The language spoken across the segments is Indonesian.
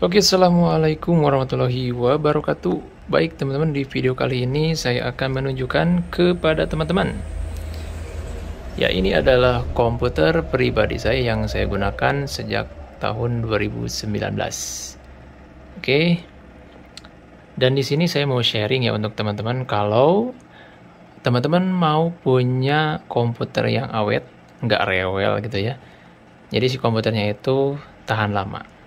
Oke, assalamualaikum warahmatullahi wabarakatuh. Baik, teman-teman, di video kali ini saya akan menunjukkan kepada teman-teman. Ya, ini adalah komputer pribadi saya yang saya gunakan sejak tahun 2019. Oke. Dan di sini saya mau sharing ya untuk teman-teman kalau teman-teman mau punya komputer yang awet, nggak rewel gitu ya. Jadi si komputernya itu tahan lama.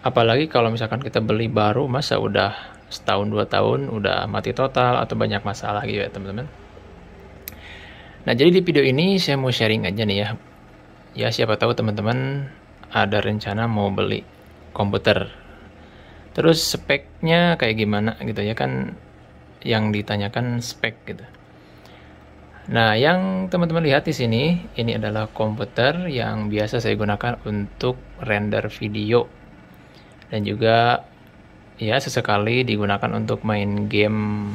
Apalagi kalau misalkan kita beli baru, masa udah setahun 2 tahun udah mati total atau banyak masalah gitu ya teman-teman. Nah, jadi di video ini saya mau sharing aja nih ya. Ya, siapa tahu teman-teman ada rencana mau beli komputer. Terus speknya kayak gimana gitu ya, kan yang ditanyakan spek gitu. Nah, yang teman-teman lihat di sini, ini adalah komputer yang biasa saya gunakan untuk render video. Dan juga ya sesekali digunakan untuk main game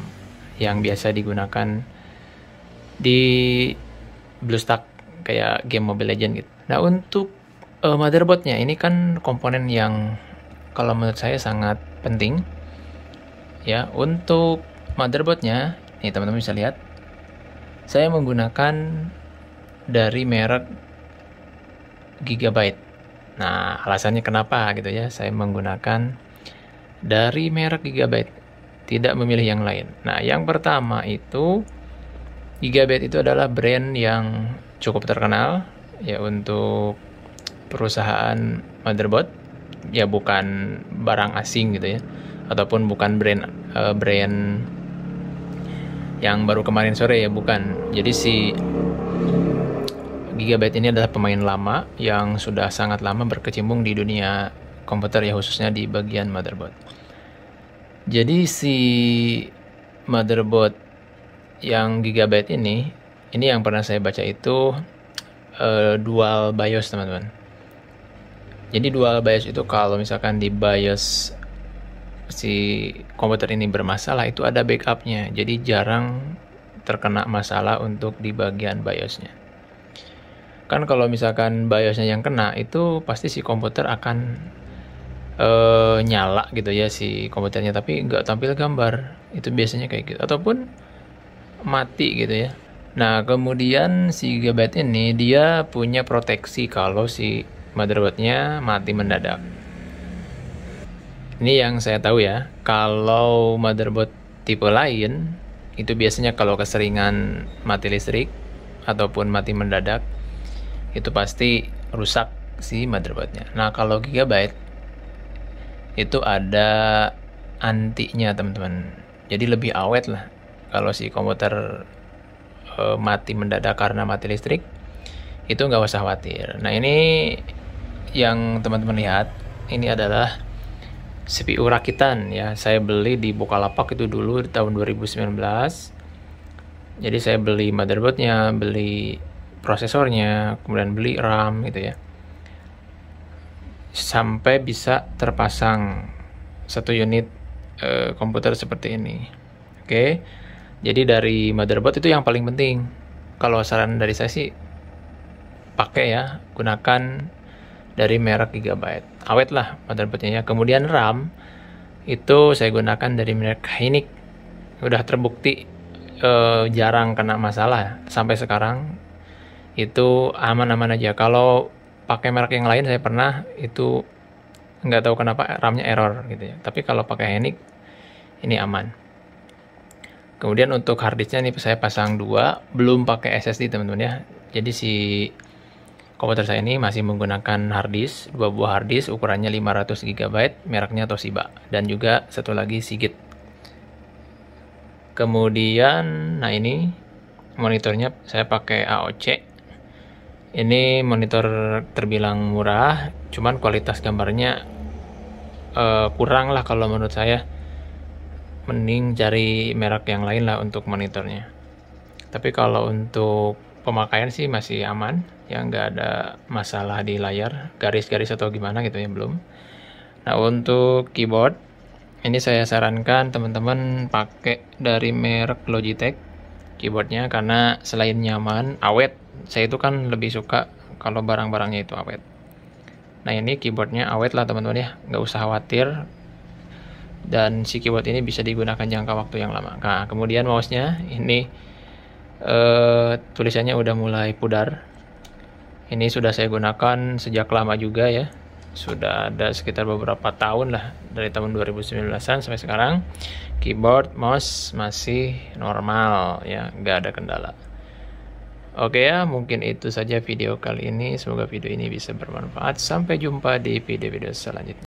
yang biasa digunakan di BlueStack kayak game Mobile Legends gitu. Nah, untuk motherboardnya ini kan komponen yang kalau menurut saya sangat penting ya. Untuk motherboardnya nih teman-teman bisa lihat saya menggunakan dari merek Gigabyte. Nah, alasannya kenapa gitu ya saya menggunakan dari merek Gigabyte, tidak memilih yang lain. Nah, yang pertama itu Gigabyte itu adalah brand yang cukup terkenal ya untuk perusahaan motherboard, ya bukan barang asing gitu ya, ataupun bukan brand yang baru kemarin sore ya, bukan. Jadi si Gigabyte ini adalah pemain lama yang sudah sangat lama berkecimpung di dunia komputer ya, khususnya di bagian motherboard. Jadi si motherboard yang Gigabyte ini yang pernah saya baca itu dual BIOS teman-teman. Jadi dual BIOS itu kalau misalkan di BIOS si komputer ini bermasalah itu ada backupnya. Jadi jarang terkena masalah untuk di bagian BIOSnya. Kan kalau misalkan BIOSnya yang kena itu pasti si komputer akan nyala gitu ya si komputernya, tapi nggak tampil gambar. Itu biasanya kayak gitu, ataupun mati gitu ya. Nah, kemudian si Gigabyte ini dia punya proteksi kalau si motherboardnya mati mendadak. Ini yang saya tahu ya. Kalau motherboard tipe lain itu biasanya kalau keseringan mati listrik ataupun mati mendadak itu pasti rusak si motherboardnya. Nah, kalau Gigabyte itu ada antinya teman-teman. Jadi lebih awet lah kalau si komputer mati mendadak karena mati listrik, itu nggak usah khawatir. Nah, ini yang teman-teman lihat, ini adalah CPU rakitan ya. Saya beli di Bukalapak itu dulu di tahun 2019. Jadi saya beli motherboardnya, beli prosesornya, kemudian beli RAM gitu ya, sampai bisa terpasang satu unit komputer seperti ini. Oke, jadi dari motherboard itu yang paling penting. Kalau saran dari saya sih pakai ya, gunakan dari merek Gigabyte, awet lah motherboardnya ya. Kemudian RAM itu saya gunakan dari merek Hynix, udah terbukti jarang kena masalah sampai sekarang, itu aman-aman aja. Kalau pakai merek yang lain saya pernah itu nggak tahu kenapa RAM-nya error gitu ya, tapi kalau pakai Hynix ini aman. Kemudian untuk harddisknya nih saya pasang 2, belum pakai SSD teman-teman ya. Jadi si komputer saya ini masih menggunakan harddisk, 2 buah harddisk ukurannya 500 GB, mereknya Toshiba, dan juga satu lagi Seagate. Kemudian nah ini monitornya saya pakai AOC. Ini monitor terbilang murah, cuman kualitas gambarnya kurang lah kalau menurut saya. Mending cari merek yang lain lah untuk monitornya. Tapi kalau untuk pemakaian sih masih aman, ya nggak ada masalah di layar, garis-garis atau gimana gitu ya, belum. Nah, untuk keyboard, ini saya sarankan teman-teman pakai dari merek Logitech keyboardnya, karena selain nyaman, awet. Saya itu kan lebih suka kalau barang-barangnya itu awet. Nah ini keyboardnya awet lah teman-teman ya, nggak usah khawatir. Dan si keyboard ini bisa digunakan jangka waktu yang lama. Nah kemudian mouse-nya ini tulisannya udah mulai pudar. Ini sudah saya gunakan sejak lama juga ya, sudah ada sekitar beberapa tahun lah, dari tahun 2019an sampai sekarang. Keyboard, mouse masih normal ya, nggak ada kendala. Oke ya, mungkin itu saja video kali ini. Semoga video ini bisa bermanfaat. Sampai jumpa di video-video selanjutnya.